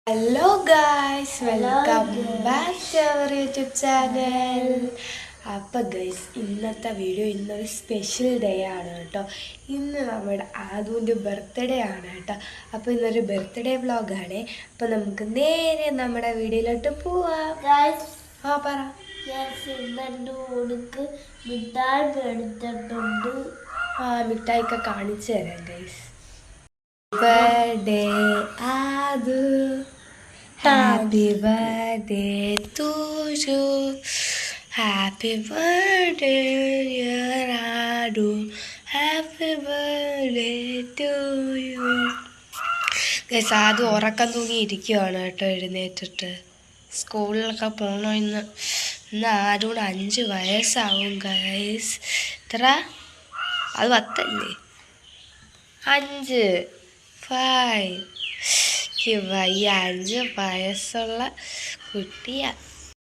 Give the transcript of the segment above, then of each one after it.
Hello guys, welcome back to our YouTube channel. അപ്പോൾ guys, ഇന്നത്തെ video ഇന്നൊരു special day ആണ് കേട്ടോ. ഇന്ന് നമ്മുടെ ആദുവിൻ്റെ ബർത്ത്ഡേ ആണ് കേട്ടോ. അപ്പോൾ ഇന്നൊരു ബർത്ത്ഡേ വ്ളോഗാണ്. അപ്പോൾ നമുക്ക് നേരെ നമ്മുടെ വീഡിയോയിലോട്ട് പോവാം. പറ. മിഠായിയൊക്കെ കാണിച്ചു തരാം guys. Birthday Adhu, happy birthday to you, happy birthday dear Adu, happy birthday to you. Guys, ആദ്യം ഉറക്കം തൂങ്ങി ഇരിക്കുവാണ് കേട്ടോ. എഴുന്നേറ്റിട്ട് സ്കൂളിലൊക്കെ പോകണോ? ഇന്ന് ആരോട് 5 വയസ്സാവും ഗൈസ്. എത്ര? അത് 10 അല്ലേ? 5 5 വയസ്സുള്ള കുട്ടിയാണ്.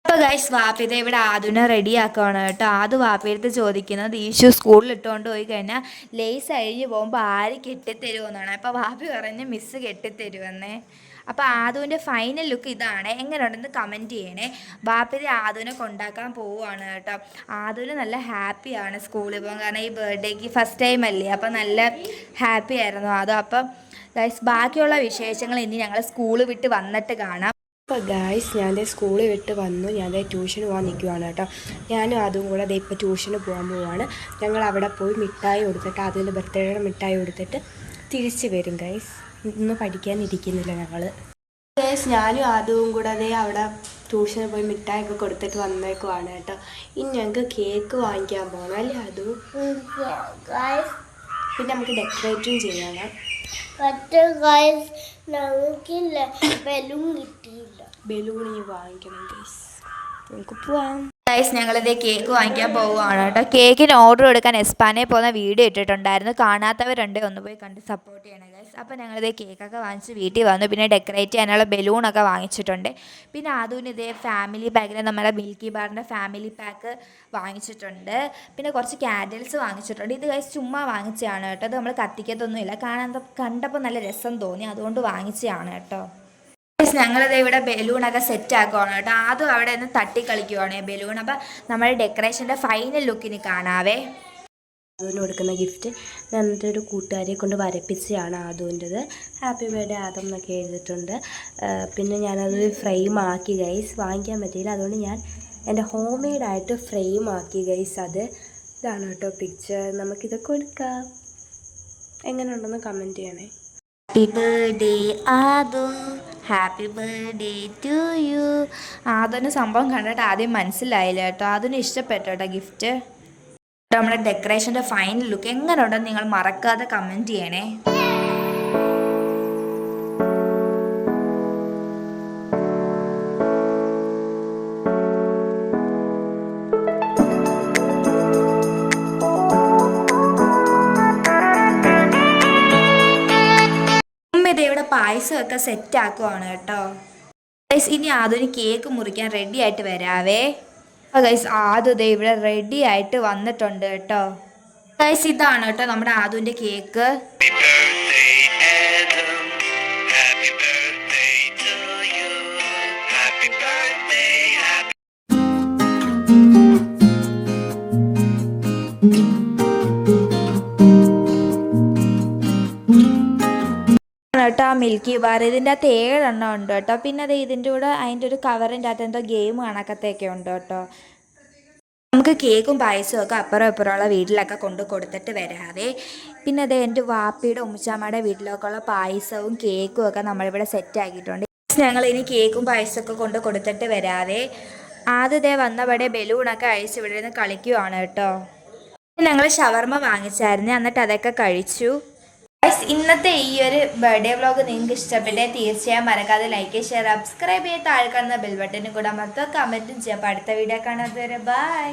അപ്പോൾ ഗൈസ്, വാപ്പിത ഇവിടെ ആദുവിനെ റെഡി ആക്കുകയാണ് കേട്ടോ. ആദു വാപ്പിയടുത്ത് ചോദിക്കുന്നത് ഈശു സ്കൂളിൽ ഇട്ടുകൊണ്ട് പോയി കഴിഞ്ഞാൽ ലേസ് അഴിഞ്ഞ് പോകുമ്പോൾ ആര് കെട്ടിത്തരുമെന്നാണ്. അപ്പോൾ വാപ്പി പറഞ്ഞ് മിസ്സ് കെട്ടിത്തരുമെന്നേ. അപ്പോൾ ആദുവിൻ്റെ ഫൈനൽ ലുക്ക് ഇതാണ്. എങ്ങനെയുണ്ടെന്ന് കമൻറ്റ് ചെയ്യണേ. വാപ്പിത ആദുവിനെ കൊണ്ടാക്കാൻ പോവുകയാണ് കേട്ടോ. ആദുവിന് നല്ല ഹാപ്പിയാണ് സ്കൂളിൽ പോകാൻ. കാരണം ഈ ബർത്ത്ഡേക്ക് ഫസ്റ്റ് ടൈം അല്ലേ, അപ്പോൾ നല്ല ഹാപ്പി ആയിരുന്നു ആദു. അപ്പം ഗൈസ്, ബാക്കിയുള്ള വിശേഷങ്ങൾ ഇനി ഞങ്ങൾ സ്കൂൾ വിട്ട് വന്നിട്ട് കാണാം. അപ്പോൾ ഗൈസ്, ഞാൻ സ്കൂളിൽ വിട്ട് വന്നു. ഞാൻ ട്യൂഷന് പോകാൻ നിൽക്കുവാണ് കേട്ടോ. ഞാനും അതും കൂടെ ഇപ്പോൾ ട്യൂഷന് പോകാൻ പോവുകയാണ്. ഞങ്ങൾ അവിടെ പോയി മിഠായി കൊടുത്തിട്ട്, അതിൻ്റെ ബർത്ത്ഡേയുടെ മിഠായി കൊടുത്തിട്ട് തിരിച്ച് വരും ഗൈസ്. ഇന്ന് പഠിക്കാനിരിക്കുന്നില്ല ഞങ്ങൾ. ഗൈസ്, ഞാനും അതും കൂടെ അവിടെ ട്യൂഷന് പോയി മിഠായിയൊക്കെ കൊടുത്തിട്ട് വന്നേക്കുവാണ് കേട്ടോ. ഇനി ഞങ്ങൾക്ക് കേക്ക് വാങ്ങിക്കാൻ പോകണം അല്ലേ അതും. പിന്നെ നമുക്ക് ഡെക്കറേറ്റും ചെയ്യണം. ബലൂൺ വാങ്ങിക്കണം ഗൈസ്. നമുക്ക് പോവാം ഗൈസ്. ഞങ്ങളിതേ കേക്ക് വാങ്ങിക്കാൻ പോവുകയാണ് കേട്ടോ. കേക്കിന് ഓർഡർ കൊടുക്കാൻ എസ്പാനെ പോകുന്ന വീഡിയോ ഇട്ടിട്ടുണ്ടായിരുന്നു. കാണാത്തവരുണ്ട്, ഒന്ന് പോയി കണ്ട് സപ്പോർട്ട് ചെയ്യണം ഗൈസ്. അപ്പോൾ ഞങ്ങളിതേ കേക്കൊക്കെ വാങ്ങിച്ച് വീട്ടിൽ വന്നു. പിന്നെ ഡെക്കറേറ്റ് ചെയ്യാനുള്ള ബലൂണൊക്കെ വാങ്ങിച്ചിട്ടുണ്ട്. പിന്നെ ആദുവിന് ഇതേ ഫാമിലി പാക്കിന് നമ്മുടെ മിൽക്കി ബാറിൻ്റെ ഫാമിലി പാക്ക് വാങ്ങിച്ചിട്ടുണ്ട്. പിന്നെ കുറച്ച് ക്യാൻഡിൽസ് വാങ്ങിച്ചിട്ടുണ്ട്. ഇത് ഗൈസ് ചുമ്മാ വാങ്ങിച്ചതാണ് കേട്ടോ. അത് നമ്മൾ കത്തിക്കത്തൊന്നുമില്ല. കണ്ടപ്പോൾ നല്ല രസം തോന്നി, അതുകൊണ്ട് വാങ്ങിച്ചതാണ് കേട്ടോ. ഞങ്ങളിത് ഇവിടെ ബലൂണൊക്കെ സെറ്റ് ആക്കുവാണ് കേട്ടോ. ആദ്യം അവിടെ നിന്ന് തട്ടിക്കളിക്കുവാണ് ബലൂൺ. അപ്പം നമ്മുടെ ഡെക്കറേഷൻ്റെ ഫൈനൽ ലുക്കിന് കാണാവേ. ആദുവിന് കൊടുക്കുന്ന ഗിഫ്റ്റ് ഞാൻ എന്നിട്ട് ഒരു കൂട്ടുകാരിയെ കൊണ്ട് വരപ്പിച്ചാണ് ആദുവിൻ്റെത്. ഹാപ്പി ബർത്ത്ഡേ ആദം എന്നൊക്കെ എഴുതിയിട്ടുണ്ട്. പിന്നെ ഞാനത് ഫ്രെയിം ആക്കി ഗൈസ്. വാങ്ങിക്കാൻ പറ്റിയില്ല, അതുകൊണ്ട് ഞാൻ എൻ്റെ ഹോം മെയ്ഡായിട്ട് ഫ്രെയിം ആക്കി ഗൈസ്. ഇതാണ് കേട്ടോ പിക്ചർ. നമുക്കിത് കൊടുക്കാം. എങ്ങനെ ഉണ്ടെന്ന് കമൻറ്റ് ചെയ്യണേ. Happy birthday Adhu, happy birthday to you. ആദുവിന് സംഭവം കണ്ടിട്ട് ആദ്യം മനസ്സിലായില്ല കേട്ടോ. ആദുവിന് ഇഷ്ടപ്പെട്ടു കേട്ടോ ഗിഫ്റ്റ്. നമ്മുടെ ഡെക്കറേഷൻ്റെ ഫൈനൽ ലുക്ക് എങ്ങനെ ഉണ്ടെന്ന് നിങ്ങൾ മറക്കാതെ കമൻറ്റ് ചെയ്യണേ. ഇവിടെ പായസമൊക്കെ സെറ്റ് ആക്കുവാണ് കേട്ടോ. ഗൈസ്, ഇനി ആദുവിന് കേക്ക് മുറിക്കാൻ റെഡി ആയിട്ട് വരാവേ. ഗൈസ്, ആദു ഇവിടെ റെഡി ആയിട്ട് വന്നിട്ടുണ്ട് കേട്ടോ. ഗൈസ്, ഇതാണ് കേട്ടോ നമ്മുടെ ആദുവിൻ്റെ കേക്ക്. കേട്ടോ മിൽക്കി ബാർ. ഇതിൻ്റെ അകത്ത് 7 എണ്ണം ഉണ്ട് കേട്ടോ. പിന്നെ അത് ഇതിൻ്റെ കൂടെ അതിൻ്റെ ഒരു കവറിൻ്റെ അകത്ത് എന്തോ ഗെയിം കണക്കത്തൊക്കെ ഉണ്ട് കേട്ടോ. നമുക്ക് കേക്കും പായസവും ഒക്കെ അപ്പുറം ഇപ്പുറമുള്ള വീട്ടിലൊക്കെ കൊണ്ട് കൊടുത്തിട്ട് വരാവേ. പിന്നെ അത് എൻ്റെ വാപ്പിയുടെ ഉമ്മച്ചാമ്മയുടെ വീട്ടിലൊക്കെയുള്ള പായസവും കേക്കും ഒക്കെ നമ്മളിവിടെ സെറ്റ് ആക്കിയിട്ടുണ്ട്. ഞങ്ങൾ ഇനി കേക്കും പായസമൊക്കെ കൊണ്ട് കൊടുത്തിട്ട് വരാവേ. ആദ്യത്തെ വന്നവിടെ ബലൂണൊക്കെ അഴിച്ച് ഇവിടെ നിന്ന് കളിക്കുവാണ് കേട്ടോ. ഞങ്ങൾ ഷവർമ്മ വാങ്ങിച്ചായിരുന്നു, എന്നിട്ട് അതൊക്കെ കഴിച്ചു. ഇന്നത്തെ ഈ ഒരു ബർത്ത്ഡേ വ്ളോഗ് നിങ്ങൾക്ക് ഇഷ്ടപ്പെട്ടേ തീർച്ചയായും മറക്കാതെ ലൈക്ക്, ഷെയർ, സബ്സ്ക്രൈബ് ചെയ്ത് താഴെ കാണുന്ന ബെൽ ബട്ടനും കൂടെ മൊത്തം കമൻറ്റും ചെയ്യാം. അപ്പോൾ അടുത്ത വീഡിയോ കാണാതെ വരെ ബൈ.